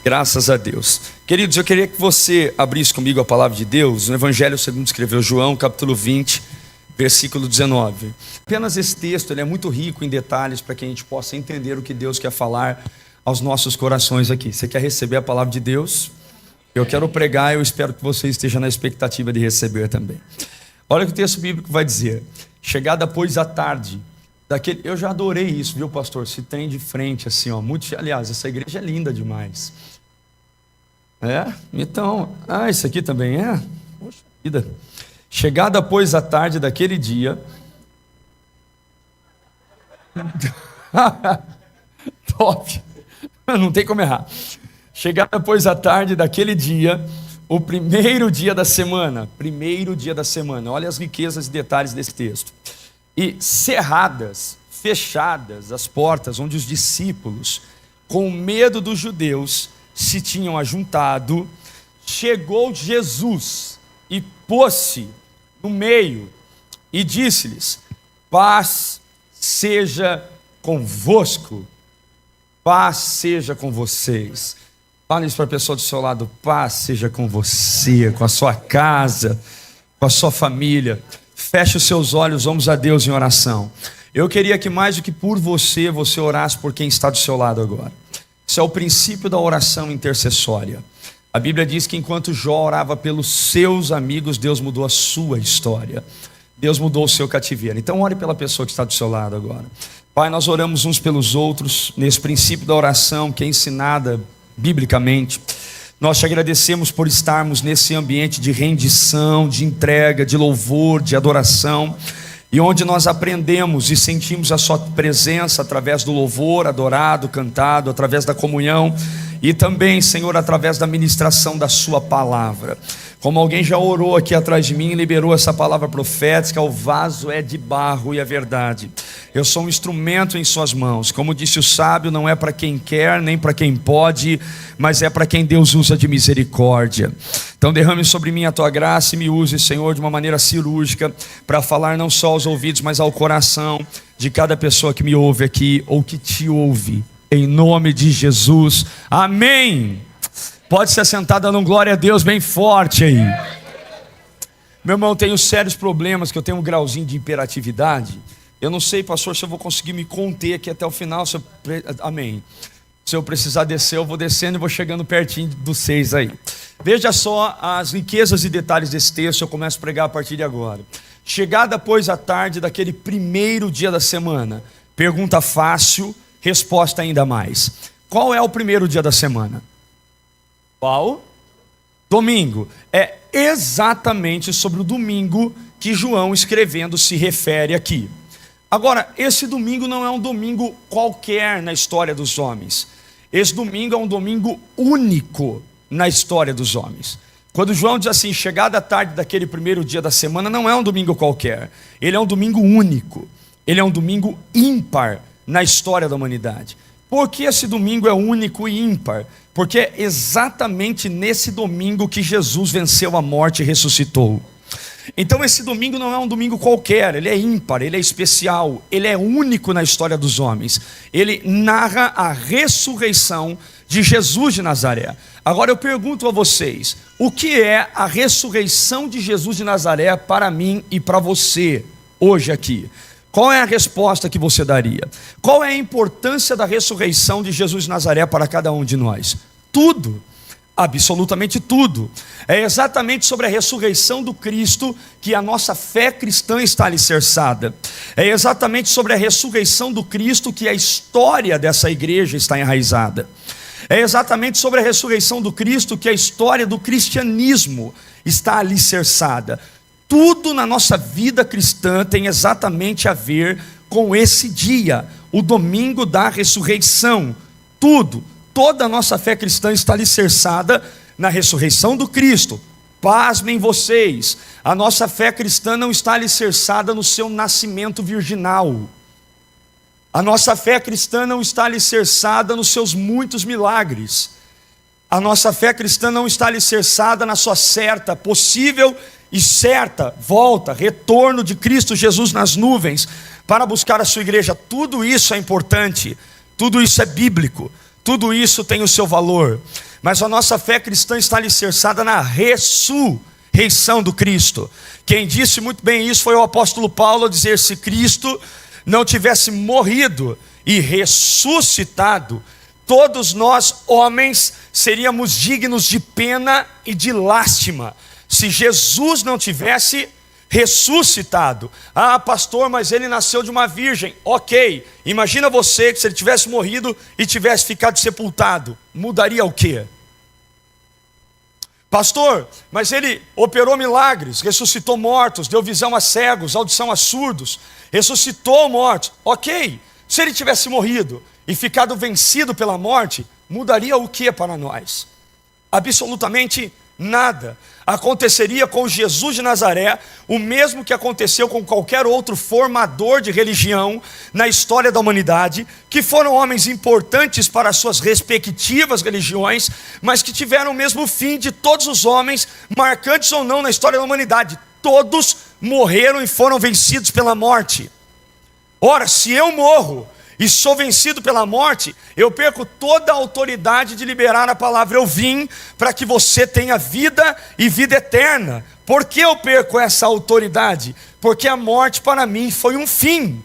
Graças a Deus. Queridos, eu queria que você abrisse comigo a palavra de Deus no Evangelho segundo escreveu João, capítulo 20, versículo 19. Apenas esse texto, ele é muito rico em detalhes para que a gente possa entender o que Deus quer falar aos nossos corações aqui. Você quer receber a palavra de Deus? Eu quero pregar, eu espero que você esteja na expectativa de receber também. Olha o que o texto bíblico vai dizer. Chegada, pois, a tarde daquele... Eu já adorei isso, viu, pastor? Se tem de frente assim, ó. Aliás, essa igreja é linda demais. É? Então, isso aqui também é? Poxa vida. Chegada, pois, a tarde daquele dia... Top! Não tem como errar. Chegada, pois, a tarde daquele dia, o primeiro dia da semana. Primeiro dia da semana. Olha as riquezas e detalhes desse texto. E cerradas, fechadas as portas onde os discípulos, com medo dos judeus, se tinham ajuntado, chegou Jesus e pôs-se no meio e disse-lhes: paz seja convosco, paz seja com vocês. Fale isso para a pessoa do seu lado: paz seja com você, com a sua casa, com a sua família. Feche os seus olhos, vamos a Deus em oração. Eu queria que mais do que por você, você orasse por quem está do seu lado agora. Isso é o princípio da oração intercessória. A Bíblia diz que enquanto Jó orava pelos seus amigos, Deus mudou a sua história. Deus mudou o seu cativeiro. Então ore pela pessoa que está do seu lado agora. Pai, nós oramos uns pelos outros, nesse princípio da oração que é ensinada biblicamente. Nós te agradecemos por estarmos nesse ambiente de rendição, de entrega, de louvor, de adoração, e onde nós aprendemos e sentimos a sua presença através do louvor adorado, cantado, através da comunhão e também, Senhor, através da ministração da sua palavra. Como alguém já orou aqui atrás de mim e liberou essa palavra profética: o vaso é de barro e é verdade. Eu sou um instrumento em suas mãos. Como disse o sábio, não é para quem quer, nem para quem pode, mas é para quem Deus usa de misericórdia. Então derrame sobre mim a tua graça e me use, Senhor, de uma maneira cirúrgica, para falar não só aos ouvidos, mas ao coração de cada pessoa que me ouve aqui, ou que te ouve, em nome de Jesus, amém. Pode se assentar dando glória a Deus bem forte aí. Meu irmão, eu tenho sérios problemas, que eu tenho um grauzinho de hiperatividade. Eu não sei, pastor, se eu vou conseguir me conter aqui até o final. Amém. Se eu precisar descer, eu vou descendo e vou chegando pertinho dos 6 aí. Veja só as riquezas e detalhes desse texto. Eu começo a pregar a partir de agora. Chegada, pois, a tarde daquele primeiro dia da semana. Pergunta fácil, resposta ainda mais. Qual é o primeiro dia da semana? Qual? Domingo. É exatamente sobre o domingo que João, escrevendo, se refere aqui. Agora, esse domingo não é um domingo qualquer na história dos homens. Esse domingo é um domingo único na história dos homens. Quando João diz assim, chegada a tarde daquele primeiro dia da semana, não é um domingo qualquer. Ele é um domingo único. Ele é um domingo ímpar na história da humanidade. Por que esse domingo é único e ímpar? Porque é exatamente nesse domingo que Jesus venceu a morte e ressuscitou. Então esse domingo não é um domingo qualquer, ele é ímpar, ele é especial, ele é único na história dos homens. Ele narra a ressurreição de Jesus de Nazaré. Agora eu pergunto a vocês, o que é a ressurreição de Jesus de Nazaré para mim e para você hoje aqui? Qual é a resposta que você daria? Qual é a importância da ressurreição de Jesus de Nazaré para cada um de nós? Tudo, absolutamente tudo. É exatamente sobre a ressurreição do Cristo que a nossa fé cristã está alicerçada. É exatamente sobre a ressurreição do Cristo que a história dessa igreja está enraizada. É exatamente sobre a ressurreição do Cristo que a história do cristianismo está alicerçada. Tudo na nossa vida cristã tem exatamente a ver com esse dia, o domingo da ressurreição. Tudo, toda a nossa fé cristã está alicerçada na ressurreição do Cristo. Pasmem vocês, a nossa fé cristã não está alicerçada no seu nascimento virginal. A nossa fé cristã não está alicerçada nos seus muitos milagres. A nossa fé cristã não está alicerçada na sua certa, possível e certa volta, retorno de Cristo Jesus nas nuvens para buscar a sua igreja. Tudo isso é importante, tudo isso é bíblico, tudo isso tem o seu valor. mas a nossa fé cristã está alicerçada na ressurreição do Cristo. Quem disse muito bem isso foi o apóstolo Paulo, a dizer: se Cristo não tivesse morrido e ressuscitado, todos nós, homens, seríamos dignos de pena e de lástima. Se Jesus não tivesse ressuscitado. Ah, pastor, mas ele nasceu de uma virgem. Ok, imagina você que se ele tivesse morrido e tivesse ficado sepultado, mudaria o quê? Pastor, mas ele operou milagres, ressuscitou mortos, deu visão a cegos, audição a surdos, ressuscitou mortos. Ok, se ele tivesse morrido e ficado vencido pela morte, mudaria o que para nós? Absolutamente nada. Aconteceria com Jesus de Nazaré o mesmo que aconteceu com qualquer outro formador de religião na história da humanidade, que foram homens importantes para suas respectivas religiões, mas que tiveram o mesmo fim de todos os homens, marcantes ou não na história da humanidade. Todos morreram e foram vencidos pela morte. Ora, se eu morro e sou vencido pela morte, eu perco toda a autoridade de liberar a palavra. Eu vim para que você tenha vida e vida eterna. Por que eu perco essa autoridade? Porque a morte para mim foi um fim.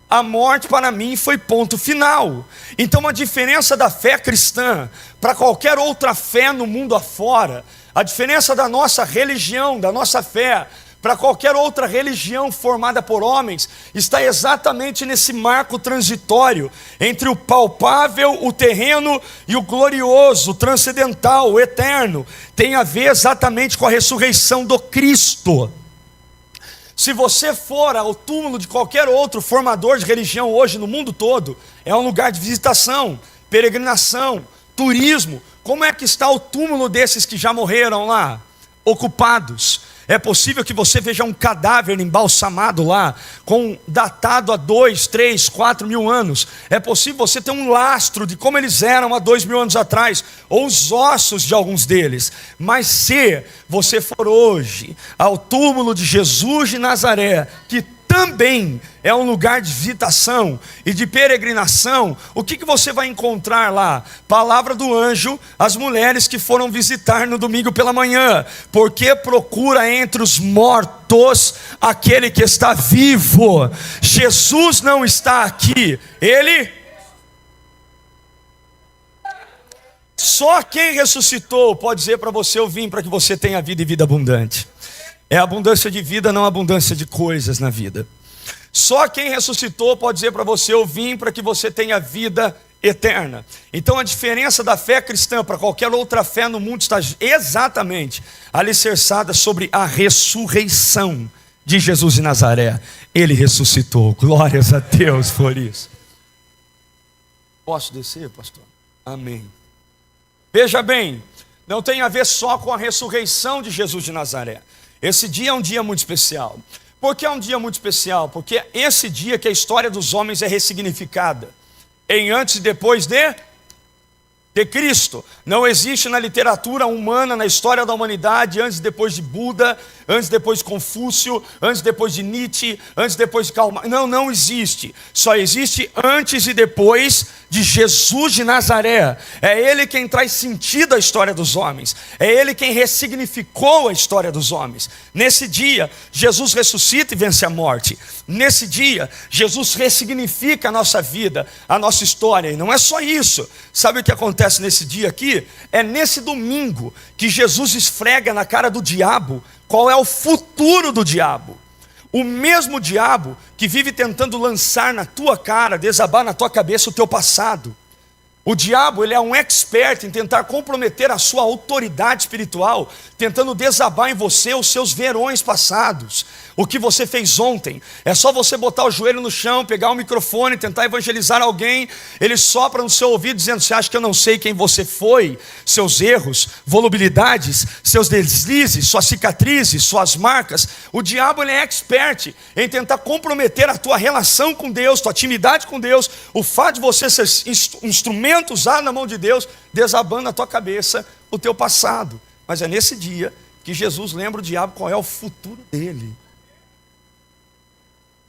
A morte para mim foi ponto final. Então a diferença da fé cristã para qualquer outra fé no mundo afora, a diferença da nossa religião, da nossa fé, para qualquer outra religião formada por homens, está exatamente nesse marco transitório entre o palpável, o terreno, e o glorioso, o transcendental, o eterno. Tem a ver exatamente com a ressurreição do Cristo. Se você for ao túmulo de qualquer outro formador de religião hoje no mundo todo, é um lugar de visitação, peregrinação, turismo. Como é que está o túmulo desses que já morreram lá? Ocupados. É possível que você veja um cadáver embalsamado lá, datado há 2, 3, 4 mil anos. É possível você ter um lastro de como eles eram há 2 mil anos atrás, ou os ossos de alguns deles. Mas se você for hoje ao túmulo de Jesus de Nazaré, que também é um lugar de visitação e de peregrinação, o que você vai encontrar lá? Palavra do anjo às mulheres que foram visitar no domingo pela manhã: porque procura entre os mortos aquele que está vivo. Jesus não está aqui, ele... Só quem ressuscitou pode dizer para você: eu vim para que você tenha vida e vida abundante. É abundância de vida, não abundância de coisas na vida. Só quem ressuscitou pode dizer para você: eu vim para que você tenha vida eterna. Então a diferença da fé cristã para qualquer outra fé no mundo está exatamente alicerçada sobre a ressurreição de Jesus de Nazaré. Ele ressuscitou, glórias a Deus por isso. Posso descer, pastor? Amém. Veja bem, não tem a ver só com a ressurreição de Jesus de Nazaré. Esse dia é um dia muito especial. Por que é um dia muito especial? Porque esse dia que a história dos homens é ressignificada em antes e depois de Cristo. Não existe na literatura humana, na história da humanidade, antes e depois de Buda, antes e depois de Confúcio, antes e depois de Nietzsche, antes e depois de Karl Marx. Não existe. Só existe antes e depois de Jesus de Nazaré. É Ele quem traz sentido à história dos homens. É Ele quem ressignificou a história dos homens. Nesse dia, Jesus ressuscita e vence a morte. Nesse dia, Jesus ressignifica a nossa vida, a nossa história. E não é só isso. Sabe o que acontece nesse dia aqui? É nesse domingo que Jesus esfrega na cara do diabo qual é o futuro do diabo. O mesmo diabo que vive tentando lançar na tua cara, desabar na tua cabeça o teu passado. O diabo, ele é um expert em tentar comprometer a sua autoridade espiritual, tentando desabar em você os seus verões passados, o que você fez ontem. É só você botar o joelho no chão, pegar o microfone, tentar evangelizar alguém, ele sopra no seu ouvido dizendo: você acha que eu não sei quem você foi? Seus erros, volubilidades, seus deslizes, suas cicatrizes, suas marcas. O diabo, ele é expert em tentar comprometer a tua relação com Deus, tua intimidade com Deus, o fato de você ser instrumento usado na mão de Deus, desabando na tua cabeça o teu passado. Mas é nesse dia que Jesus lembra o diabo qual é o futuro dele.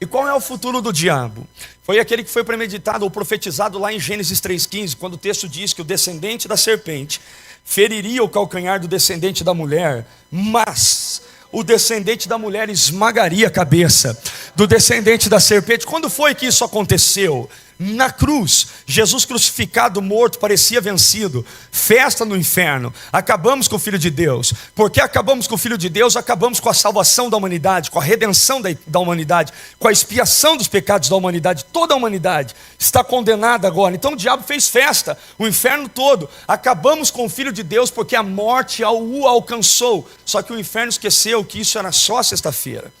E qual é o futuro do diabo? Foi aquele que foi premeditado ou profetizado lá em Gênesis 3,15, quando o texto diz que o descendente da serpente feriria o calcanhar do descendente da mulher, mas o descendente da mulher esmagaria a cabeça do descendente da serpente. Quando foi que isso aconteceu? Na cruz. Jesus crucificado, morto, parecia vencido. Festa no inferno. Acabamos com o Filho de Deus. Porque acabamos com o Filho de Deus, acabamos com a salvação da humanidade, com a redenção da humanidade, com a expiação dos pecados da humanidade. Toda a humanidade está condenada agora. Então o diabo fez festa, o inferno todo. Acabamos com o Filho de Deus porque a morte o alcançou. Só que o inferno esqueceu que isso era só sexta-feira,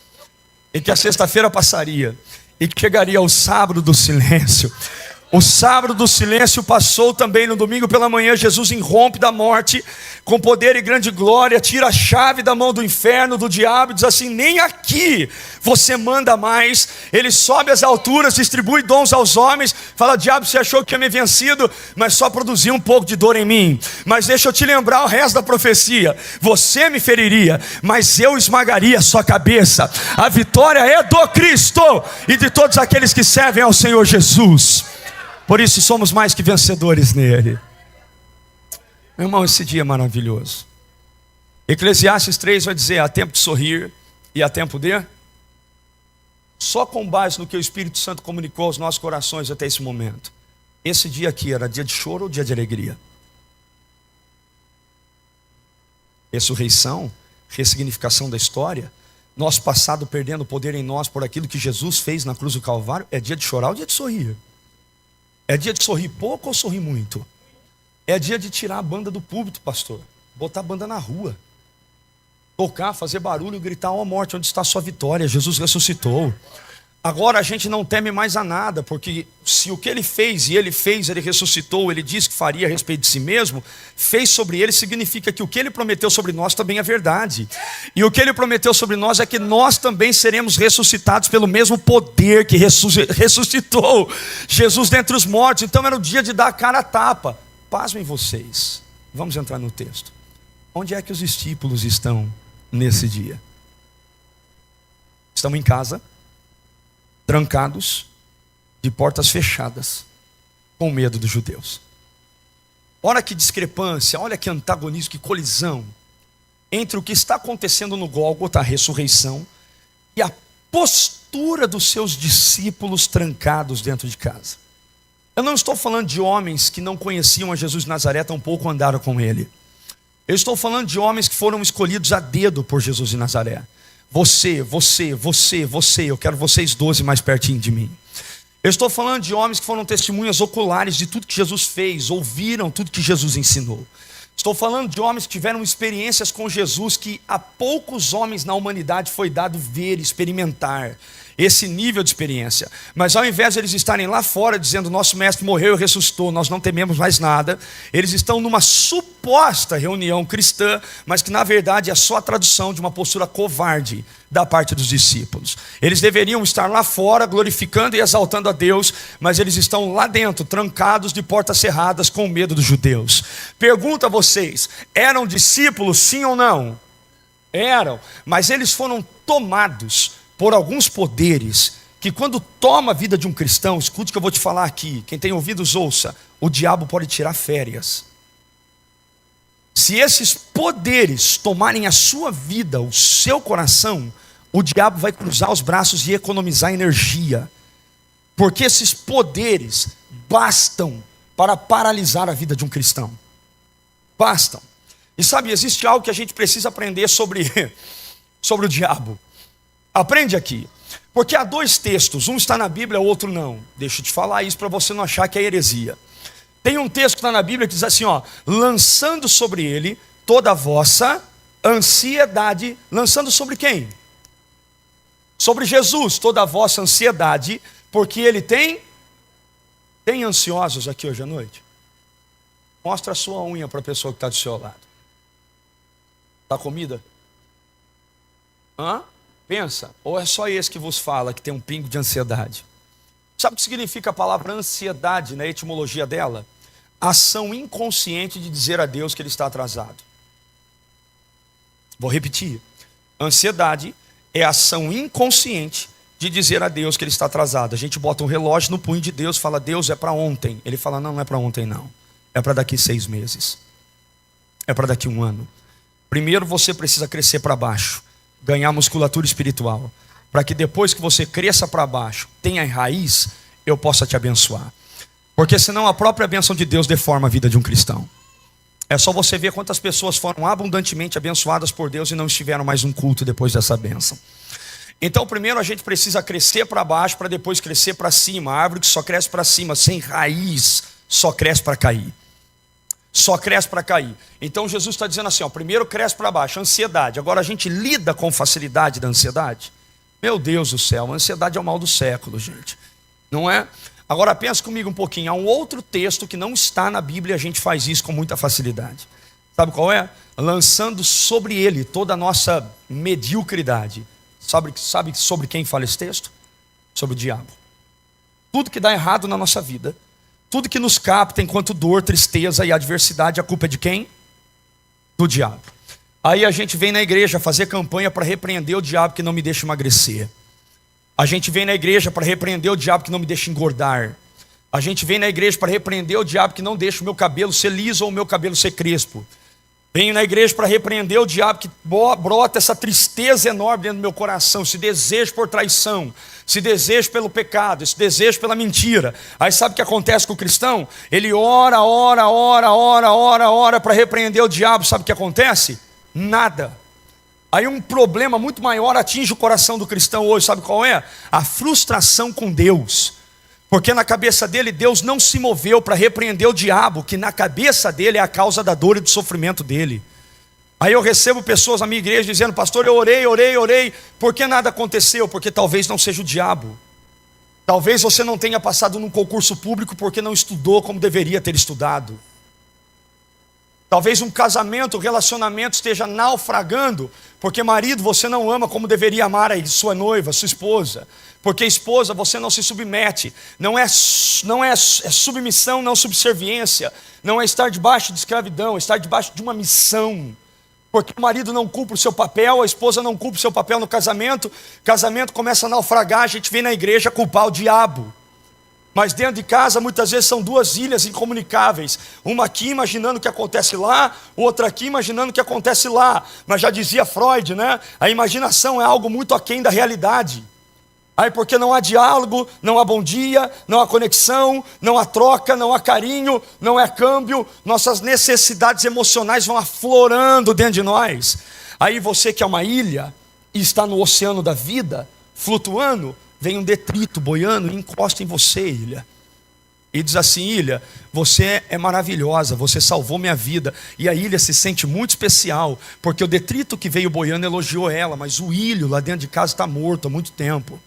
e que a sexta-feira passaria, e que chegaria o sábado do silêncio. O sábado do silêncio passou também. No domingo pela manhã, Jesus irrompe da morte com poder e grande glória, tira a chave da mão do inferno, do diabo, e diz assim: nem aqui você manda mais. Ele sobe às alturas, distribui dons aos homens, fala: diabo, você achou que tinha me vencido, mas só produziu um pouco de dor em mim. Mas deixa eu te lembrar o resto da profecia: você me feriria, mas eu esmagaria a sua cabeça. A vitória é do Cristo e de todos aqueles que servem ao Senhor Jesus. Por isso somos mais que vencedores nele. Meu irmão, esse dia é maravilhoso. Eclesiastes 3 vai dizer: há tempo de sorrir e há tempo de... Só com base no que o Espírito Santo comunicou aos nossos corações até esse momento. Esse dia aqui era dia de choro ou dia de alegria? Ressurreição, ressignificação da história, nosso passado perdendo poder em nós por aquilo que Jesus fez na cruz do Calvário. É dia de chorar ou dia de sorrir? É dia de sorrir pouco ou sorrir muito? É dia de tirar a banda do púlpito, pastor. Botar a banda na rua. Tocar, fazer barulho, gritar: ó morte, onde está a sua vitória? Jesus ressuscitou. Agora a gente não teme mais a nada, porque se o que ele fez, ele ressuscitou, ele disse que faria a respeito de si mesmo, fez sobre ele, significa que o que ele prometeu sobre nós também é verdade. E o que ele prometeu sobre nós é que nós também seremos ressuscitados pelo mesmo poder que ressuscitou Jesus dentre os mortos. Então era o dia de dar a cara a tapa. Pasmem vocês, vamos entrar no texto. Onde é que os discípulos estão nesse dia? Estão em casa, trancados, de portas fechadas, com medo dos judeus. Olha que discrepância, olha que antagonismo, que colisão entre o que está acontecendo no Gólgota, a ressurreição, e a postura dos seus discípulos trancados dentro de casa. Eu não estou falando de homens que não conheciam a Jesus de Nazaré, tampouco andaram com ele. Eu estou falando de homens que foram escolhidos a dedo por Jesus de Nazaré. Você, eu quero vocês 12 mais pertinho de mim. Eu estou falando de homens que foram testemunhas oculares de tudo que Jesus fez, ouviram tudo que Jesus ensinou. Estou falando de homens que tiveram experiências com Jesus que a poucos homens na humanidade foi dado ver, experimentar esse nível de experiência. Mas ao invés de eles estarem lá fora dizendo: nosso mestre morreu e ressuscitou, nós não tememos mais nada, eles estão numa suposta reunião cristã, mas que na verdade é só a tradução de uma postura covarde da parte dos discípulos. Eles deveriam estar lá fora glorificando e exaltando a Deus, mas eles estão lá dentro, trancados de portas cerradas, com medo dos judeus. Pergunto a vocês: eram discípulos, sim ou não? Eram, mas eles foram tomados por alguns poderes que, quando toma a vida de um cristão, escute o que eu vou te falar aqui, quem tem ouvidos ouça, o diabo pode tirar férias. Se esses poderes tomarem a sua vida, o seu coração, o diabo vai cruzar os braços e economizar energia, porque esses poderes bastam para paralisar a vida de um cristão. Bastam. E sabe, existe algo que a gente precisa aprender sobre o diabo. Aprende aqui, porque há dois textos, um está na Bíblia, o outro não. Deixa eu te falar isso para você não achar que é heresia. Tem um texto que está na Bíblia que diz assim, ó: lançando sobre ele toda a vossa ansiedade. Lançando sobre quem? Sobre Jesus, toda a vossa ansiedade, porque ele tem ansiosos aqui hoje à noite? Mostra a sua unha para a pessoa que está do seu lado. Está comida? Hã? Pensa, ou é só esse que vos fala que tem um pingo de ansiedade? Sabe o que significa a palavra ansiedade na etimologia dela? Ação inconsciente de dizer a Deus que ele está atrasado. Vou repetir. Ansiedade é a ação inconsciente de dizer a Deus que ele está atrasado. A gente bota um relógio no punho de Deus, fala: Deus, é para ontem. Ele fala: não, não é para ontem não. É para daqui 6 meses. é para daqui a um ano. Primeiro você precisa crescer para baixo, ganhar musculatura espiritual, para que depois que você cresça para baixo, tenha raiz, eu possa te abençoar. Porque senão a própria bênção de Deus deforma a vida de um cristão. É só você ver quantas pessoas foram abundantemente abençoadas por Deus e não estiveram mais um culto depois dessa bênção. Então primeiro a gente precisa crescer para baixo para depois crescer para cima. A árvore que só cresce para cima, sem raiz, só cresce para cair. Só cresce para cair. Então Jesus está dizendo assim, ó, primeiro cresce para baixo, ansiedade. Agora a gente lida com facilidade da ansiedade. Meu Deus do céu, a ansiedade é o mal do século, gente. Não é? Agora pensa comigo um pouquinho. Há um outro texto que não está na Bíblia e a gente faz isso com muita facilidade. Sabe qual é? Lançando sobre ele toda a nossa mediocridade. Sabe sobre quem fala esse texto? Sobre o diabo. Tudo que dá errado na nossa vida, tudo que nos capta enquanto dor, tristeza e adversidade, a culpa é de quem? Do diabo. Aí a gente vem na igreja fazer campanha para repreender o diabo que não me deixa emagrecer. A gente vem na igreja para repreender o diabo que não me deixa engordar. A gente vem na igreja para repreender o diabo que não deixa o meu cabelo ser liso ou o meu cabelo ser crespo. Venho na igreja para repreender o diabo que brota essa tristeza enorme dentro do meu coração, esse desejo por traição, esse desejo pelo pecado, esse desejo pela mentira. Aí sabe o que acontece com o cristão? Ele ora para repreender o diabo. Sabe o que acontece? Nada. Aí um problema muito maior atinge o coração do cristão hoje, sabe qual é? A frustração com Deus. Porque na cabeça dele, Deus não se moveu para repreender o diabo, que na cabeça dele é a causa da dor e do sofrimento dele. Aí eu recebo pessoas na minha igreja dizendo, pastor, eu orei, por que nada aconteceu? Porque talvez não seja o diabo. Talvez você não tenha passado num concurso público porque não estudou como deveria ter estudado. Talvez um casamento, um relacionamento esteja naufragando, porque marido, você não ama como deveria amar a sua noiva, sua esposa. Porque esposa, você não se submete. Não é submissão, não subserviência. Não é estar debaixo de escravidão, é estar debaixo de uma missão. Porque o marido não cumpre o seu papel, a esposa não cumpre o seu papel no casamento. O casamento começa a naufragar, a gente vem na igreja culpar o diabo. Mas dentro de casa, muitas vezes são duas ilhas incomunicáveis. Uma aqui imaginando o que acontece lá, outra aqui imaginando o que acontece lá. Mas já dizia Freud, né? A imaginação é algo muito aquém da realidade. Aí porque não há diálogo, não há bom dia, não há conexão, não há troca, não há carinho, não há câmbio. Nossas necessidades emocionais vão aflorando dentro de nós. Aí você que é uma ilha e está no oceano da vida, flutuando, vem um detrito boiando e encosta em você, ilha. E diz assim, ilha, você é maravilhosa, você salvou minha vida. E a ilha se sente muito especial, porque o detrito que veio boiando elogiou ela, mas o ilho lá dentro de casa está morto há muito tempo.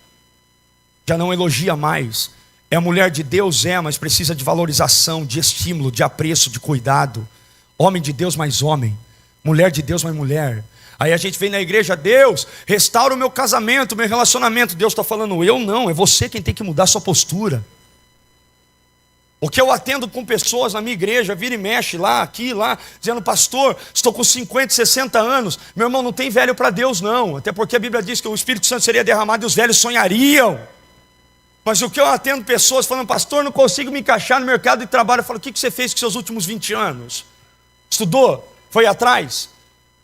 Já não elogia mais. É a mulher de Deus, mas precisa de valorização, de estímulo, de apreço, de cuidado. Homem de Deus mais homem, mulher de Deus mais mulher. Aí a gente vem na igreja, Deus, restaura o meu casamento, o meu relacionamento. Deus está falando, eu não, é você quem tem que mudar a sua postura. O que eu atendo com pessoas na minha igreja, vira e mexe lá, aqui, lá, dizendo, pastor, estou com 50, 60 anos, meu irmão, não tem velho para Deus não, até porque a Bíblia diz que o Espírito Santo seria derramado e os velhos sonhariam. Mas o que eu atendo pessoas falando, pastor, não consigo me encaixar no mercado de trabalho. Eu falo, o que você fez com seus últimos 20 anos? Estudou? Foi atrás?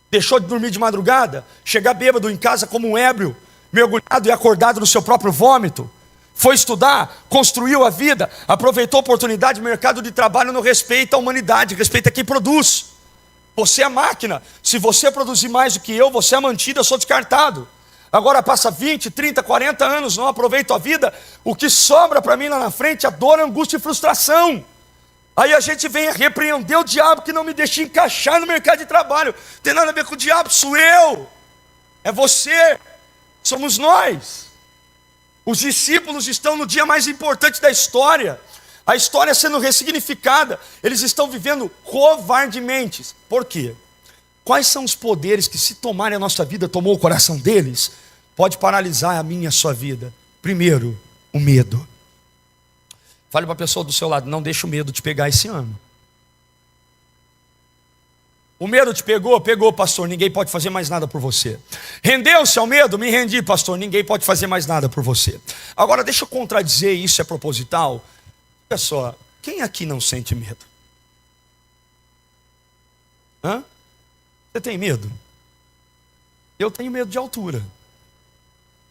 Deixou de dormir de madrugada? Chegar bêbado em casa como um ébrio, mergulhado e acordado no seu próprio vômito? Foi estudar, construiu a vida, aproveitou a oportunidade, mercado de trabalho, não respeita a humanidade, respeita quem produz. Você é máquina, se você produzir mais do que eu, você é mantido, eu sou descartado. Agora passa 20, 30, 40 anos, não aproveito a vida, o que sobra para mim lá na frente é dor, angústia e frustração. Aí a gente vem repreender o diabo que não me deixa encaixar no mercado de trabalho. Não tem nada a ver com o diabo, sou eu, é você, somos nós. Os discípulos estão no dia mais importante da história, a história sendo ressignificada, eles estão vivendo covardemente. Por quê? Quais são os poderes que, se tomarem a nossa vida, tomou o coração deles, pode paralisar a minha e a sua vida? Primeiro, o medo. Fale para a pessoa do seu lado, não deixe o medo te pegar esse ano. O medo te pegou? Pegou, pastor, ninguém pode fazer mais nada por você. Rendeu-se ao medo? Me rendi, pastor, ninguém pode fazer mais nada por você. Agora deixa eu contradizer, isso é proposital. Olha só, quem aqui não sente medo? Hã? Você tem medo? Eu tenho medo de altura.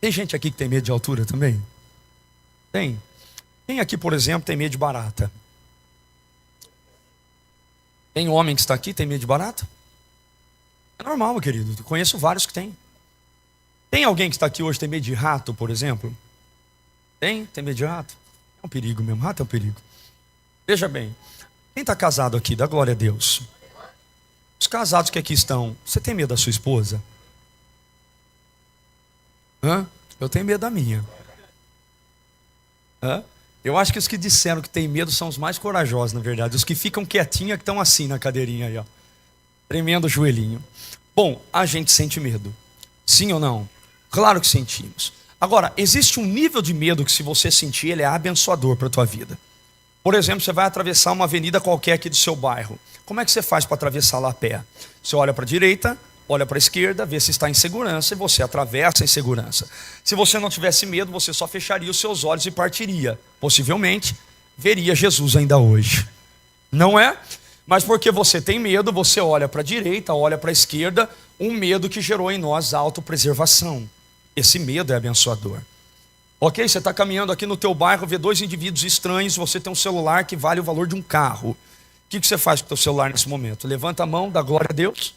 Tem gente aqui que tem medo de altura também? Tem. Quem aqui, por exemplo, tem medo de barata? Tem homem que está aqui tem medo de barata? É normal, meu querido. Eu conheço vários que têm. Tem alguém que está aqui hoje que tem medo de rato, por exemplo? Tem medo de rato? É um perigo mesmo, rato é um perigo. Veja bem, quem está casado aqui, dá glória a Deus. Os casados que aqui estão, você tem medo da sua esposa? Hã? Eu tenho medo da minha. Hã? Eu acho que os que disseram que tem medo são os mais corajosos, na verdade. Os que ficam quietinhos é que estão assim na cadeirinha aí, ó. Tremendo o joelhinho. Bom, a gente sente medo. Sim ou não? Claro que sentimos. Agora, existe um nível de medo que, se você sentir, ele é abençoador para a tua vida. Por exemplo, você vai atravessar uma avenida qualquer aqui do seu bairro. Como é que você faz para atravessar lá a pé? Você olha para a direita, olha para a esquerda, vê se está em segurança e você atravessa em segurança. Se você não tivesse medo, você só fecharia os seus olhos e partiria. Possivelmente, veria Jesus ainda hoje. Não é? Mas porque você tem medo, você olha para a direita, olha para a esquerda, um medo que gerou em nós a autopreservação. Esse medo é abençoador. Ok, você está caminhando aqui no teu bairro, vê dois indivíduos estranhos, você tem um celular que vale o valor de um carro. O que você faz com o teu celular nesse momento? Levanta a mão, dá glória a Deus,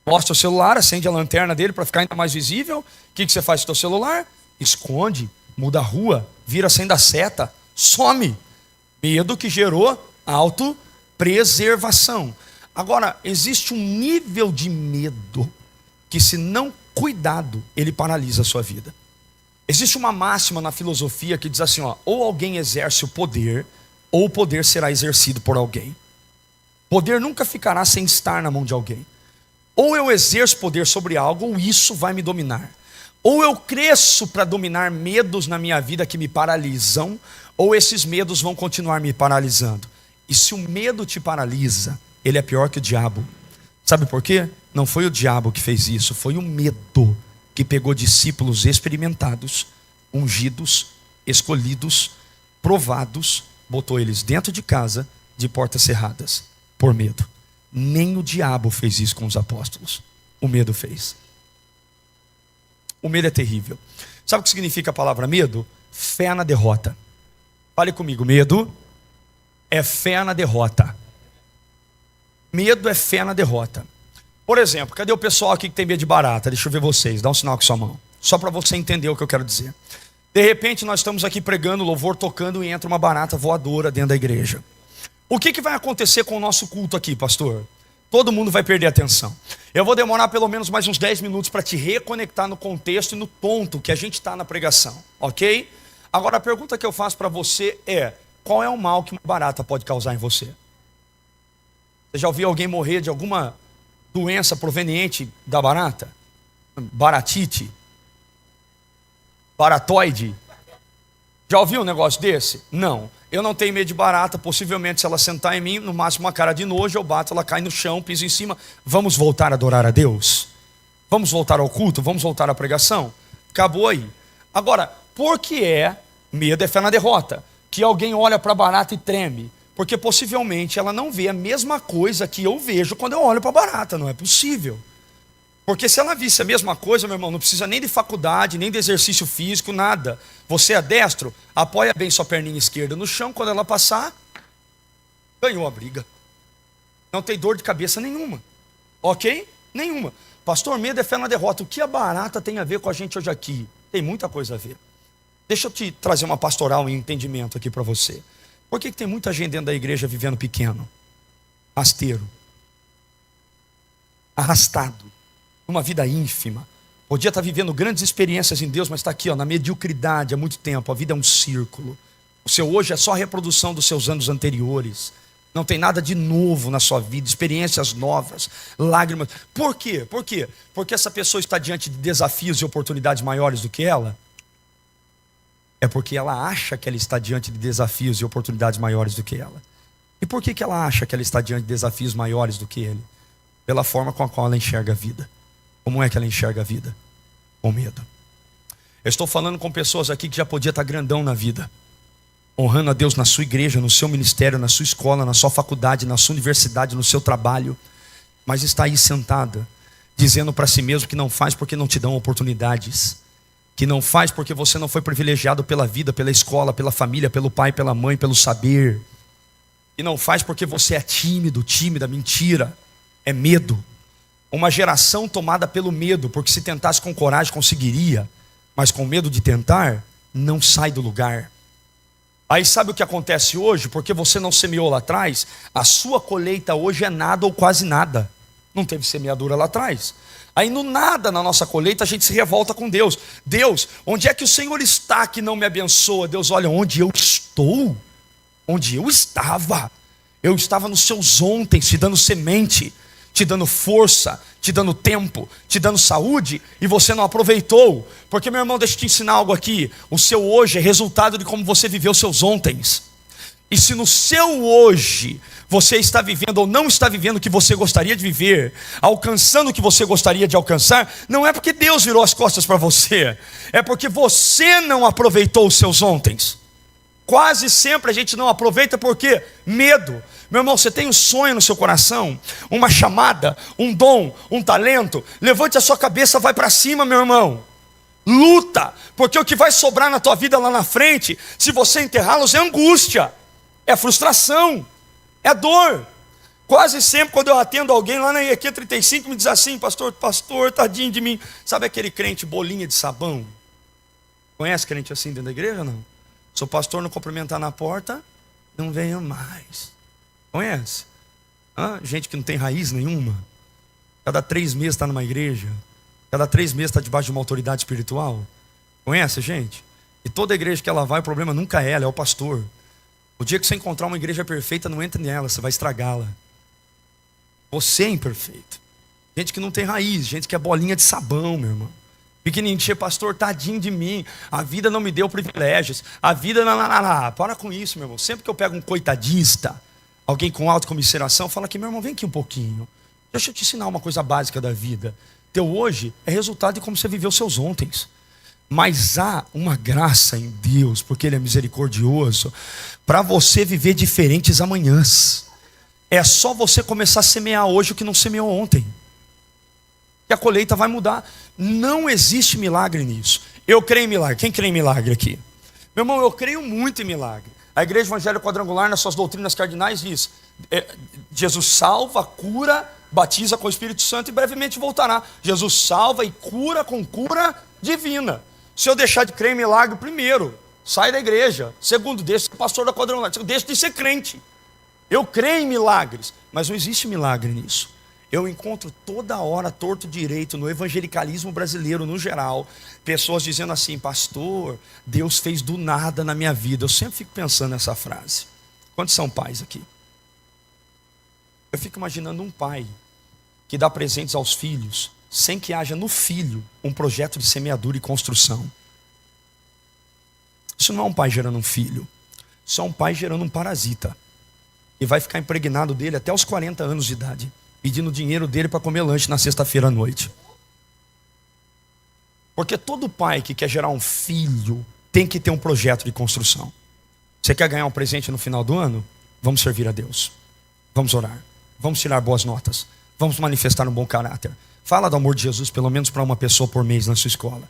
mostra o celular, acende a lanterna dele para ficar ainda mais visível. O que você faz com o teu celular? Esconde, muda a rua, vira sem dar seta, some. Medo que gerou autopreservação. Agora, existe um nível de medo que, se não cuidado, ele paralisa a sua vida. Existe uma máxima na filosofia que diz assim, ó, ou alguém exerce o poder, ou o poder será exercido por alguém. Poder nunca ficará sem estar na mão de alguém. Ou eu exerço poder sobre algo, ou isso vai me dominar. Ou eu cresço para dominar medos na minha vida que me paralisam, ou esses medos vão continuar me paralisando. E se o medo te paralisa, ele é pior que o diabo. Sabe por quê? Não foi o diabo que fez isso, foi o medo que pegou discípulos experimentados, ungidos, escolhidos, provados, botou eles dentro de casa, de portas cerradas, por medo. Nem o diabo fez isso com os apóstolos. O medo fez. O medo é terrível. Sabe o que significa a palavra medo? Fé na derrota. Fale comigo, medo é fé na derrota. Medo é fé na derrota. Por exemplo, cadê o pessoal aqui que tem medo de barata? Deixa eu ver vocês, dá um sinal com sua mão. Só para você entender o que eu quero dizer. De repente nós estamos aqui pregando, louvor tocando, e entra uma barata voadora dentro da igreja. O que vai acontecer com o nosso culto aqui, pastor? Todo mundo vai perder a atenção. Eu vou demorar pelo menos mais uns 10 minutos para te reconectar no contexto e no ponto que a gente está na pregação, ok? Agora a pergunta que eu faço para você é, qual é o mal que uma barata pode causar em você? Você já ouviu alguém morrer de alguma doença proveniente da barata? Baratite? Baratoide? Já ouviu um negócio desse? Não. Eu não tenho medo de barata. Possivelmente, se ela sentar em mim, no máximo uma cara de nojo, eu bato, ela cai no chão, piso em cima. Vamos voltar a adorar a Deus? Vamos voltar ao culto? Vamos voltar à pregação? Acabou aí. Agora, por que medo é fé na derrota? Que alguém olha para a barata e treme? Porque possivelmente ela não vê a mesma coisa que eu vejo quando eu olho para a barata. Não é possível. Porque se ela visse a mesma coisa, meu irmão, não precisa nem de faculdade, nem de exercício físico, nada. Você é destro, apoia bem sua perninha esquerda no chão, quando ela passar, ganhou a briga. Não tem dor de cabeça nenhuma. Ok? Nenhuma. Pastor, medo é fé na derrota. O que a barata tem a ver com a gente hoje aqui? Tem muita coisa a ver. Deixa eu te trazer uma pastoral em entendimento aqui para você. Por que tem muita gente dentro da igreja vivendo pequeno? Rasteiro. Arrastado. Uma vida ínfima. Podia estar vivendo grandes experiências em Deus, mas está aqui, ó, na mediocridade há muito tempo. A vida é um círculo. O seu hoje é só a reprodução dos seus anos anteriores. Não tem nada de novo na sua vida, experiências novas, lágrimas. Por quê? Por quê? Porque essa pessoa está diante de desafios e oportunidades maiores do que ela? É porque ela acha que ela está diante de desafios e oportunidades maiores do que ela. E por que ela acha que ela está diante de desafios maiores do que ele? Pela forma com a qual ela enxerga a vida. Como é que ela enxerga a vida? Com medo. Eu estou falando com pessoas aqui que já podia estar grandão na vida, honrando a Deus na sua igreja, no seu ministério, na sua escola, na sua faculdade, na sua universidade, no seu trabalho. mas está aí sentada, dizendo para si mesmo que não faz porque não te dão oportunidades, que não faz porque você não foi privilegiado pela vida, pela escola, pela família, pelo pai, pela mãe, pelo saber, e não faz porque você é tímido, tímida. Mentira, é medo. Uma geração tomada pelo medo, porque se tentasse com coragem conseguiria, mas com medo de tentar, não sai do lugar. Aí sabe o que acontece hoje? Porque você não semeou lá atrás, a sua colheita hoje é nada ou quase nada. Não teve semeadura lá atrás. Aí no nada na nossa colheita a gente se revolta com Deus. Deus, onde é que o Senhor está que não me abençoa? Deus, olha, onde eu estou, onde eu estava nos seus ontem, te dando semente, te dando força, te dando tempo, te dando saúde, e você não aproveitou. Porque, meu irmão, deixa eu te ensinar algo aqui. O seu hoje é resultado de como você viveu seus ontens. E se no seu hoje você está vivendo ou não está vivendo o que você gostaria de viver, alcançando o que você gostaria de alcançar, não é porque Deus virou as costas para você, é porque você não aproveitou os seus ontens. Quase sempre a gente não aproveita porque medo. Meu irmão, você tem um sonho no seu coração, uma chamada, um dom, um talento, levante a sua cabeça, vai para cima, meu irmão. Luta, porque o que vai sobrar na tua vida lá na frente, se você enterrá-los, é angústia, é frustração, é dor. Quase sempre quando eu atendo alguém lá na IEQ 35 me diz assim: pastor, tadinho de mim. Sabe aquele crente bolinha de sabão? Conhece crente assim dentro da igreja ou não? Se o pastor não cumprimentar na porta, não venha mais. Conhece? Gente que não tem raiz nenhuma. Cada 3 meses está numa igreja. Cada 3 meses está debaixo de uma autoridade espiritual. Conhece, gente? E toda igreja que ela vai, o problema nunca é ela, é o pastor. O dia que você encontrar uma igreja perfeita, não entre nela, você vai estragá-la. Você é imperfeito. Gente que não tem raiz, gente que é bolinha de sabão, meu irmão. Pequenininho, pastor, tadinho de mim, a vida não me deu privilégios, a vida, para com isso, meu irmão. Sempre que eu pego um coitadista, alguém com autocomiseração, fala aqui: meu irmão, vem aqui um pouquinho, deixa eu te ensinar uma coisa básica da vida. Teu hoje é resultado de como você viveu seus ontens. Mas há uma graça em Deus, porque Ele é misericordioso, para você viver diferentes amanhãs. É só você começar a semear hoje o que não semeou ontem, que a colheita vai mudar. Não existe milagre nisso. Eu creio em milagre. Quem crê em milagre aqui? Meu irmão, eu creio muito em milagre. A Igreja Evangélica Quadrangular, nas suas doutrinas cardinais, diz: Jesus salva, cura, batiza com o Espírito Santo e brevemente voltará. Jesus salva e cura com cura divina. Se eu deixar de crer em milagre, primeiro, sai da igreja. Segundo, deixa de ser pastor da Quadrangular. Deixa de ser crente. Eu creio em milagres, mas não existe milagre nisso. Eu encontro toda hora, torto direito, no evangelicalismo brasileiro no geral, pessoas dizendo assim: pastor, Deus fez do nada na minha vida. Eu sempre fico pensando nessa frase. Quantos são pais aqui? Eu fico imaginando um pai que dá presentes aos filhos, sem que haja no filho um projeto de semeadura e construção. Isso não é um pai gerando um filho, isso é um pai gerando um parasita, e vai ficar impregnado dele até os 40 anos de idade, pedindo dinheiro dele para comer lanche na sexta-feira à noite. Porque todo pai que quer gerar um filho tem que ter um projeto de construção. Você quer ganhar um presente no final do ano? Vamos servir a Deus, vamos orar, vamos tirar boas notas, vamos manifestar um bom caráter. Fala do amor de Jesus pelo menos para uma pessoa por mês na sua escola.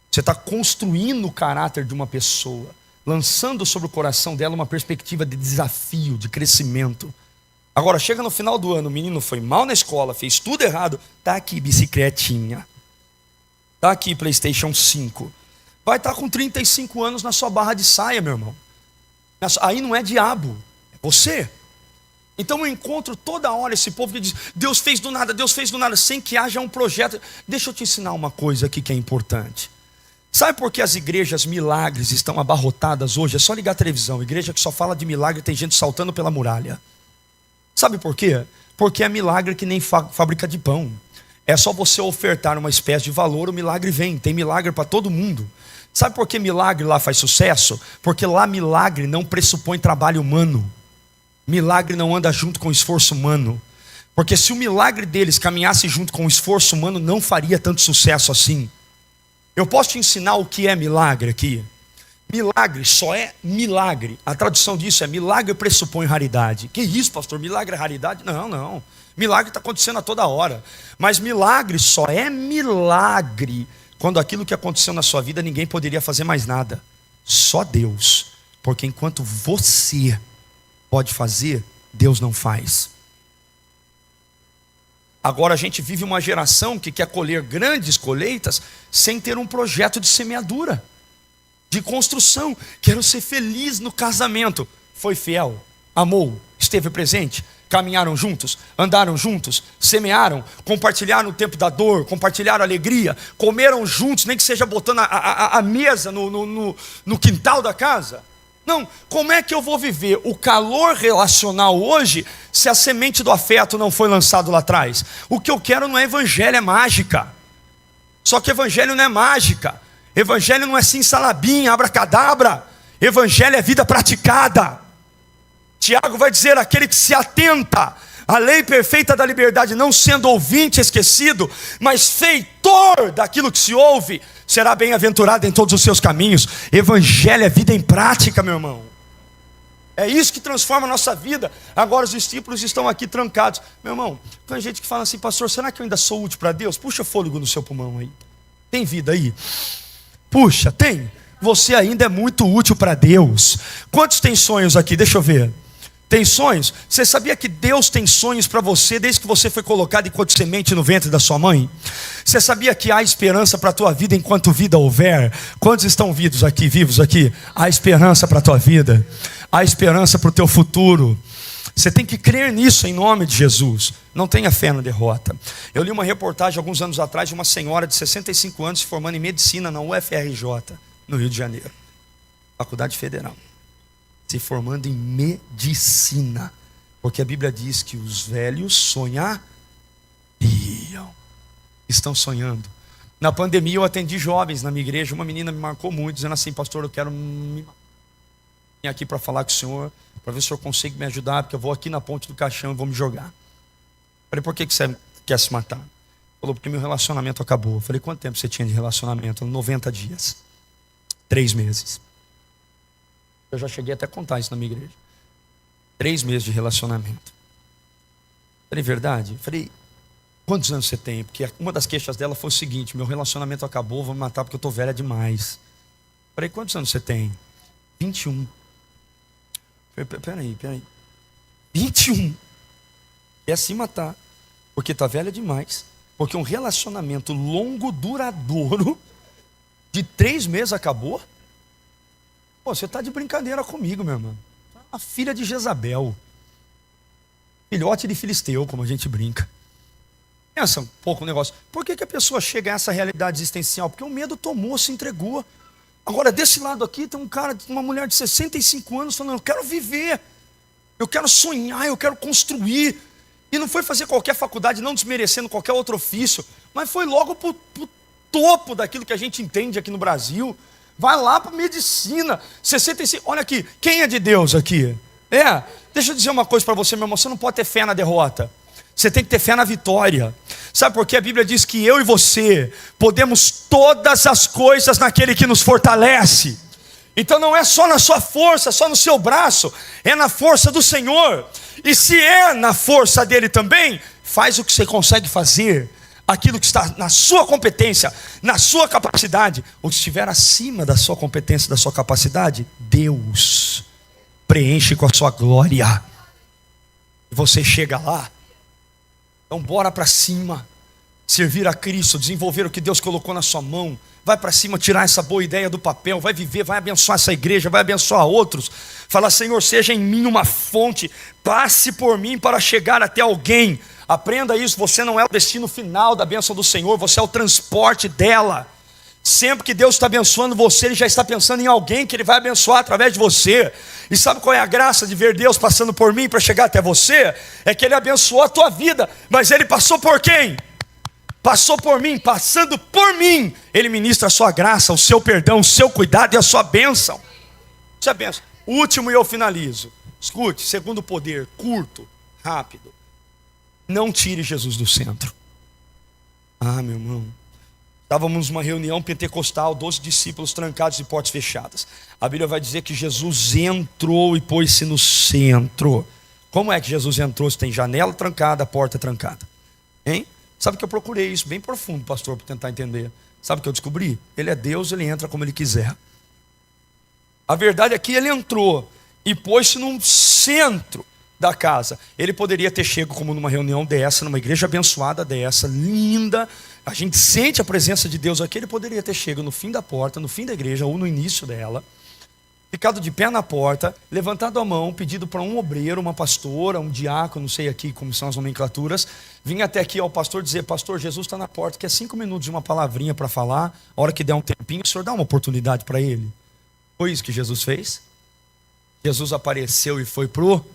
Você está construindo o caráter de uma pessoa, lançando sobre o coração dela uma perspectiva de desafio, de crescimento. Agora chega no final do ano, o menino foi mal na escola, fez tudo errado, está aqui bicicletinha, está aqui PlayStation 5, vai estar com 35 anos na sua barra de saia, meu irmão. Aí não é diabo, é você. Então eu encontro toda hora esse povo que diz: Deus fez do nada, Deus fez do nada, sem que haja um projeto. Deixa eu te ensinar uma coisa aqui que é importante. Sabe por que as igrejas milagres estão abarrotadas hoje? É só ligar a televisão. Igreja que só fala de milagre, tem gente saltando pela muralha. Sabe por quê? Porque é milagre que nem fábrica de pão. É só você ofertar uma espécie de valor, o milagre vem. Tem milagre para todo mundo. Sabe por que milagre lá faz sucesso? Porque lá milagre não pressupõe trabalho humano. Milagre não anda junto com o esforço humano. Porque se o milagre deles caminhasse junto com o esforço humano, não faria tanto sucesso assim. Eu posso te ensinar o que é milagre aqui? Milagre só é milagre. A tradução disso é: milagre pressupõe raridade. Que isso, pastor? Milagre é raridade? Não, não. Milagre está acontecendo a toda hora. Mas milagre só é milagre quando aquilo que aconteceu na sua vida ninguém poderia fazer mais nada. Só Deus. Porque enquanto você pode fazer, Deus não faz. Agora a gente vive uma geração que quer colher grandes colheitas sem ter um projeto de semeadura, de construção. Quero ser feliz no casamento. Foi fiel, amou, esteve presente, caminharam juntos, andaram juntos, semearam, compartilharam o tempo da dor, compartilharam a alegria, comeram juntos, nem que seja botando a mesa no quintal da casa. Não, como é que eu vou viver o calor relacional hoje se a semente do afeto não foi lançado lá atrás? O que eu quero não é evangelho, é mágica. Só que evangelho não é mágica. Evangelho não é simsalabim, abracadabra. Evangelho é vida praticada. Tiago vai dizer: aquele que se atenta à lei perfeita da liberdade, não sendo ouvinte esquecido, mas feitor daquilo que se ouve, será bem-aventurado em todos os seus caminhos. Evangelho é vida em prática, meu irmão. É isso que transforma a nossa vida. Agora os discípulos estão aqui trancados. Meu irmão, tem gente que fala assim: pastor, será que eu ainda sou útil para Deus? Puxa fôlego no seu pulmão aí. Tem vida aí? Puxa, tem. Você ainda é muito útil para Deus. Quantos têm sonhos aqui? Deixa eu ver. Tem sonhos? Você sabia que Deus tem sonhos para você desde que você foi colocado enquanto semente no ventre da sua mãe? Você sabia que há esperança para a tua vida enquanto vida houver? Quantos estão vivos aqui? Há esperança para a tua vida. Há esperança para o teu futuro. Você tem que crer nisso em nome de Jesus. Não tenha fé na derrota. Eu li uma reportagem alguns anos atrás de uma senhora de 65 anos se formando em medicina na UFRJ, no Rio de Janeiro. Faculdade Federal. Se formando em medicina. Porque a Bíblia diz que os velhos sonhariam. Estão sonhando. Na pandemia eu atendi jovens na minha igreja. Uma menina me marcou muito, dizendo assim: pastor, eu quero me aqui para falar com o senhor, para ver se o senhor consegue me ajudar, porque eu vou aqui na ponte do caixão e vou me jogar. Falei: por que você quer se matar? Falou: porque meu relacionamento acabou. Falei: quanto tempo você tinha de relacionamento? 90 dias. 3 meses. Eu já cheguei até a contar isso na minha igreja. 3 meses de relacionamento. Falei: verdade? Falei: quantos anos você tem? Porque uma das queixas dela foi o seguinte: meu relacionamento acabou, vou me matar porque eu estou velha demais. Falei: quantos anos você tem? 21. Falei: peraí. 21. Quer se matar porque está velha demais. Porque um relacionamento longo, duradouro, de 3 meses acabou? Pô, você está de brincadeira comigo, meu irmão. A filha de Jezabel. Filhote de Filisteu, como a gente brinca. Pensa um pouco o negócio. Por que a pessoa chega a essa realidade existencial? Porque o medo tomou, se entregou. Agora, desse lado aqui, tem um cara, uma mulher de 65 anos falando: eu quero viver, eu quero sonhar, eu quero construir. E não foi fazer qualquer faculdade, não desmerecendo qualquer outro ofício, mas foi logo para o topo daquilo que a gente entende aqui no Brasil. Vai lá para medicina. 65. Olha aqui, quem é de Deus aqui? Deixa eu dizer uma coisa para você, meu irmão: você não pode ter fé na derrota. Você tem que ter fé na vitória. Sabe por quê? A Bíblia diz que eu e você podemos todas as coisas naquele que nos fortalece. Então não é só na sua força, só no seu braço, é na força do Senhor. E se é na força dele também, faz o que você consegue fazer, aquilo que está na sua competência, na sua capacidade. O que estiver acima da sua competência, da sua capacidade, Deus preenche com a sua glória. E você chega lá. Então bora para cima, servir a Cristo, desenvolver o que Deus colocou na sua mão. Vai para cima, tirar essa boa ideia do papel, vai viver, vai abençoar essa igreja, vai abençoar outros. Fala: Senhor, seja em mim uma fonte, passe por mim para chegar até alguém. Aprenda isso: você não é o destino final da bênção do Senhor, você é o transporte dela. Sempre que Deus está abençoando você, Ele já está pensando em alguém que Ele vai abençoar através de você. E sabe qual é a graça de ver Deus passando por mim para chegar até você? É que Ele abençoou a tua vida, mas Ele passou por quem? Passou por mim. Passando por mim, Ele ministra a sua graça, o seu perdão, o seu cuidado e a sua bênção. Isso é bênção. O último e eu finalizo. Escute, segundo poder, curto, rápido. Não tire Jesus do centro. Meu irmão, Estávamos numa reunião pentecostal, 12 discípulos trancados e portas fechadas. A Bíblia vai dizer que Jesus entrou e pôs-se no centro. Como é que Jesus entrou se tem janela trancada, porta trancada? Hein? Sabe que eu procurei isso bem profundo, pastor, para tentar entender. Sabe o que eu descobri? Ele é Deus, ele entra como ele quiser. A verdade é que ele entrou e pôs-se no centro da casa. Ele poderia ter chego como numa reunião dessa, numa igreja abençoada dessa, linda. A gente sente a presença de Deus aqui. Ele poderia ter chego no fim da porta, no fim da igreja ou no início dela, ficado de pé na porta, levantado a mão, pedido para um obreiro, uma pastora, um diácono, não sei aqui como são as nomenclaturas, vir até aqui ao pastor dizer: pastor, Jesus está na porta, quer 5 minutos de uma palavrinha para falar, a hora que der um tempinho, o senhor dá uma oportunidade para ele. Foi isso que Jesus fez. Jesus apareceu e foi pro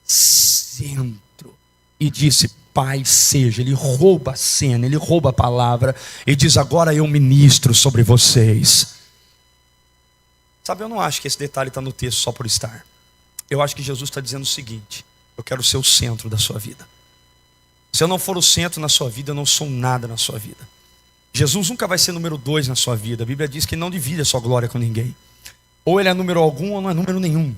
centro e disse: Pai seja. Ele rouba a cena, ele rouba a palavra e diz: agora eu ministro sobre vocês. Sabe, eu não acho que esse detalhe está no texto só por estar. Eu acho que Jesus está dizendo o seguinte: eu quero ser o centro da sua vida. Se eu não for o centro na sua vida, eu não sou nada na sua vida. Jesus nunca vai ser número 2 na sua vida. A Bíblia diz que ele não divide a sua glória com ninguém. Ou ele é número algum ou não é número nenhum.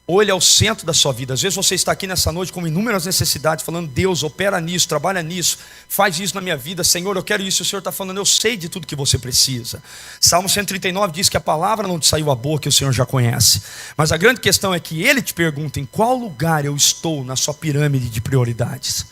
Ou ele é o centro da sua vida. Às vezes você está aqui nessa noite com inúmeras necessidades, falando: Deus, opera nisso, trabalha nisso, faz isso na minha vida, Senhor, eu quero isso. O Senhor está falando: eu sei de tudo que você precisa. Salmo 139 diz que a palavra não te saiu à boca, que o Senhor já conhece. Mas a grande questão é que Ele te pergunta: em qual lugar eu estou na sua pirâmide de prioridades?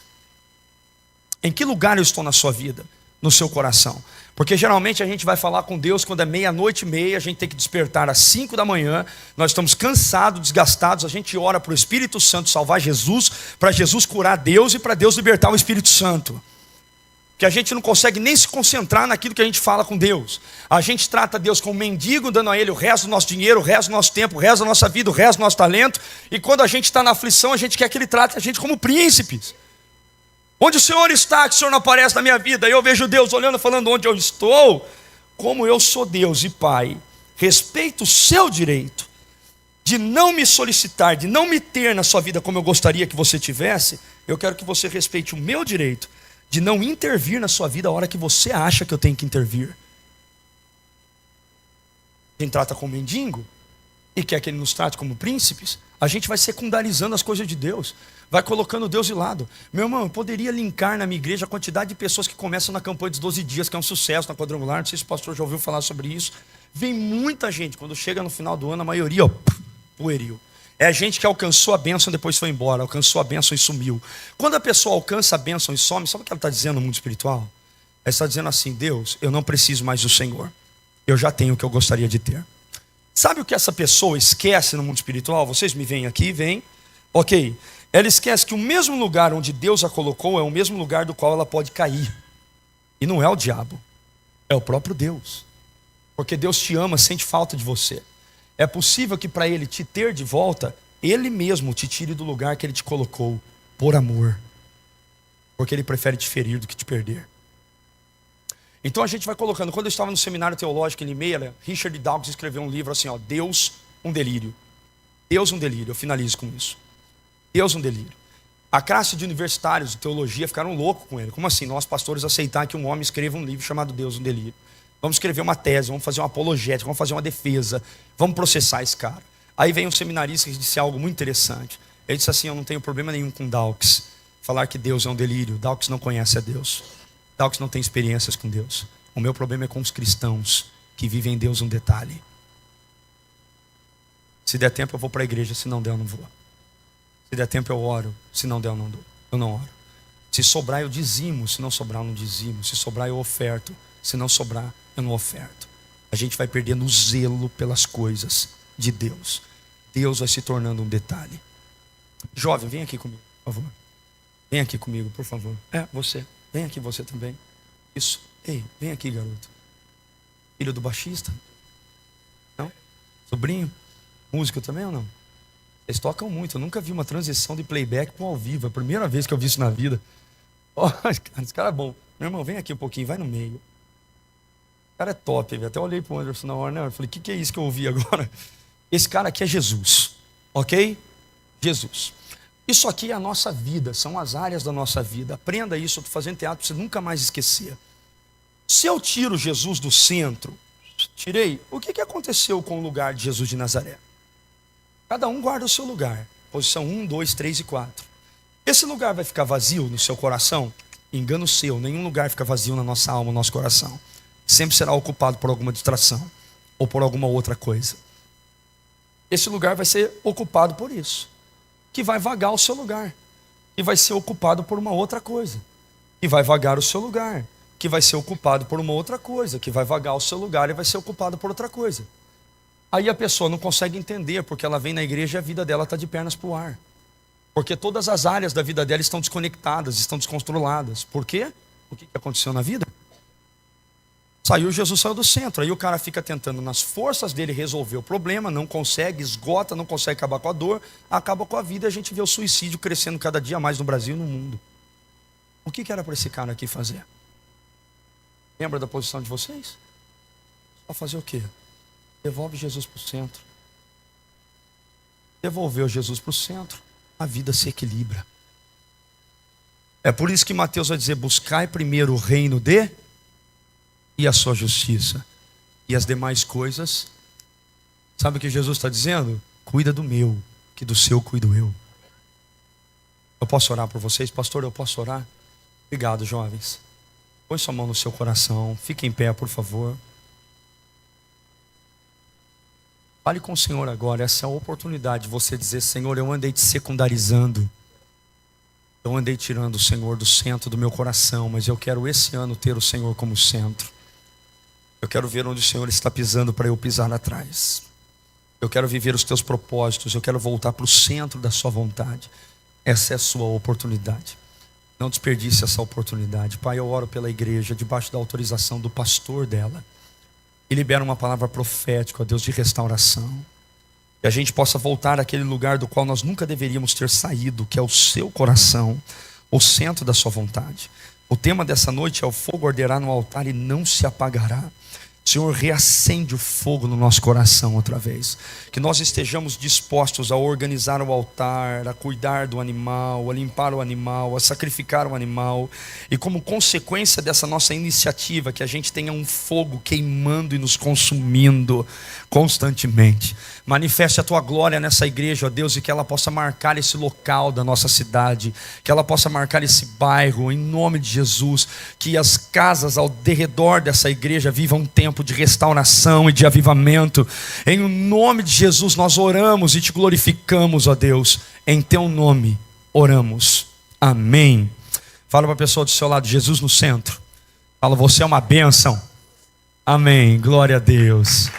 Em que lugar eu estou na sua vida, no seu coração? Porque geralmente a gente vai falar com Deus quando é 00:30, a gente tem que despertar às 5 da manhã, nós estamos cansados, desgastados, a gente ora para o Espírito Santo salvar Jesus, para Jesus curar Deus e para Deus libertar o Espírito Santo. Que a gente não consegue nem se concentrar naquilo que a gente fala com Deus. A gente trata Deus como mendigo, dando a Ele o resto do nosso dinheiro, o resto do nosso tempo, o resto da nossa vida, o resto do nosso talento. E quando a gente está na aflição, a gente quer que Ele trate a gente como príncipes. Onde o Senhor está, que o Senhor não aparece na minha vida? Eu vejo Deus olhando, falando: onde eu estou? Como eu sou Deus e Pai, respeito o seu direito de não me solicitar, de não me ter na sua vida como eu gostaria que você tivesse. Eu quero que você respeite o meu direito de não intervir na sua vida a hora que você acha que eu tenho que intervir. Quem trata como mendigo e quer que Ele nos trate como príncipes, a gente vai secundarizando as coisas de Deus, vai colocando Deus de lado. Meu irmão, eu poderia linkar na minha igreja a quantidade de pessoas que começam na campanha dos 12 dias, que é um sucesso na quadrangular. Não sei se o pastor já ouviu falar sobre isso. Vem muita gente, quando chega no final do ano, a maioria, pueril. É gente que alcançou a bênção e depois foi embora, alcançou a bênção e sumiu. Quando a pessoa alcança a bênção e some, sabe o que ela está dizendo no mundo espiritual? Ela está dizendo assim: Deus, eu não preciso mais do Senhor, eu já tenho o que eu gostaria de ter. Sabe o que essa pessoa esquece no mundo espiritual? Vocês me veem aqui, vem. Ok. Ela esquece que o mesmo lugar onde Deus a colocou é o mesmo lugar do qual ela pode cair. E não é o diabo, é o próprio Deus. Porque Deus te ama, sente falta de você. É possível que para Ele te ter de volta, Ele mesmo te tire do lugar que Ele te colocou, por amor. Porque Ele prefere te ferir do que te perder. Então a gente vai colocando. Quando eu estava no seminário teológico em Limeira, Richard Dawkins escreveu um livro assim, ó: Deus, um delírio. Deus, um delírio. Eu finalizo com isso. Deus, um delírio. A classe de universitários de teologia ficaram loucos com ele. Como assim? Nós, pastores, aceitar que um homem escreva um livro chamado Deus, um delírio. Vamos escrever uma tese, vamos fazer uma apologética, vamos fazer uma defesa, vamos processar esse cara. Aí vem um seminarista que disse algo muito interessante. Ele disse assim: eu não tenho problema nenhum com Dawkins falar que Deus é um delírio. Dawkins não conhece a Deus. Dawkins não tem experiências com Deus. O meu problema é com os cristãos que vivem em Deus um detalhe. Se der tempo eu vou para a igreja, se não der eu não vou. Se der tempo eu oro, se não der eu não oro. Se sobrar eu dizimo, se não sobrar eu não dizimo. Se sobrar eu oferto, se não sobrar eu não oferto. A gente vai perdendo o zelo pelas coisas de Deus. Deus vai se tornando um detalhe. Jovem, vem aqui comigo, por favor. Vem aqui comigo, por favor. Você. Vem aqui você também. Isso. Ei, vem aqui, garoto. Filho do baixista? Não? Sobrinho? Músico também ou não? Eles tocam muito. Eu nunca vi uma transição de playback para um ao vivo. É a primeira vez que eu vi isso na vida. Oh, esse cara é bom. Meu irmão, vem aqui um pouquinho, vai no meio. O cara é top. Eu até olhei para o Anderson na hora, né? Eu falei: o que é isso que eu ouvi agora? Esse cara aqui é Jesus. Ok? Jesus. Isso aqui é a nossa vida, são as áreas da nossa vida. Aprenda isso, eu estou fazendo teatro para você nunca mais esquecer. Se eu tiro Jesus do centro, tirei, o que aconteceu com o lugar de Jesus de Nazaré? Cada um guarda o seu lugar. Posição 1, 2, 3 e 4. Esse lugar vai ficar vazio no seu coração? Engano seu, nenhum lugar fica vazio na nossa alma, no nosso coração. Sempre será ocupado por alguma distração ou por alguma outra coisa. Esse lugar vai ser ocupado por isso, que vai vagar o seu lugar, e vai ser ocupado por uma outra coisa, que vai vagar o seu lugar, que vai ser ocupado por uma outra coisa, que vai vagar o seu lugar e vai ser ocupado por outra coisa. Aí a pessoa não consegue entender, porque ela vem na igreja e a vida dela está de pernas para o ar. Porque todas as áreas da vida dela estão desconectadas, estão descontroladas. Por quê? O que aconteceu na vida? Jesus saiu do centro. Aí o cara fica tentando nas forças dele resolver o problema, não consegue, esgota, não consegue acabar com a dor, acaba com a vida, e a gente vê o suicídio crescendo cada dia mais no Brasil e no mundo. O que era para esse cara aqui fazer? Lembra da posição de vocês? Só fazer o quê? Devolve Jesus para o centro. Devolveu Jesus para o centro, a vida se equilibra. É por isso que Mateus vai dizer: buscai primeiro o reino e a sua justiça, e as demais coisas. Sabe o que Jesus está dizendo? Cuida do meu, que do seu cuido eu. Eu posso orar por vocês? Pastor, eu posso orar? Obrigado, jovens. Põe sua mão no seu coração, fique em pé, por favor. Fale com o Senhor agora. Essa é a oportunidade de você dizer: Senhor, eu andei te secundarizando, eu andei tirando o Senhor do centro do meu coração, mas eu quero esse ano ter o Senhor como centro. Eu quero ver onde o Senhor está pisando para eu pisar atrás. Eu quero viver os teus propósitos, eu quero voltar para o centro da sua vontade. Essa é a sua oportunidade. Não desperdice essa oportunidade. Pai, eu oro pela igreja, debaixo da autorização do pastor dela, e libero uma palavra profética, ó Deus, de restauração. Que a gente possa voltar àquele lugar do qual nós nunca deveríamos ter saído, que é o seu coração, o centro da sua vontade. O tema dessa noite é: o fogo arderá no altar e não se apagará. Senhor, reacende o fogo no nosso coração outra vez. Que nós estejamos dispostos a organizar o altar, a cuidar do animal, a limpar o animal, a sacrificar o animal. E como consequência dessa nossa iniciativa, que a gente tenha um fogo queimando e nos consumindo constantemente. Manifeste a tua glória nessa igreja, ó Deus, e que ela possa marcar esse local da nossa cidade, que ela possa marcar esse bairro, em nome de Jesus. Que as casas ao derredor dessa igreja vivam um tempo de restauração e de avivamento. Em nome de Jesus nós oramos e te glorificamos, ó Deus. Em teu nome oramos. Amém. Fala para a pessoa do seu lado: Jesus no centro. Fala: você é uma bênção. Amém. Glória a Deus.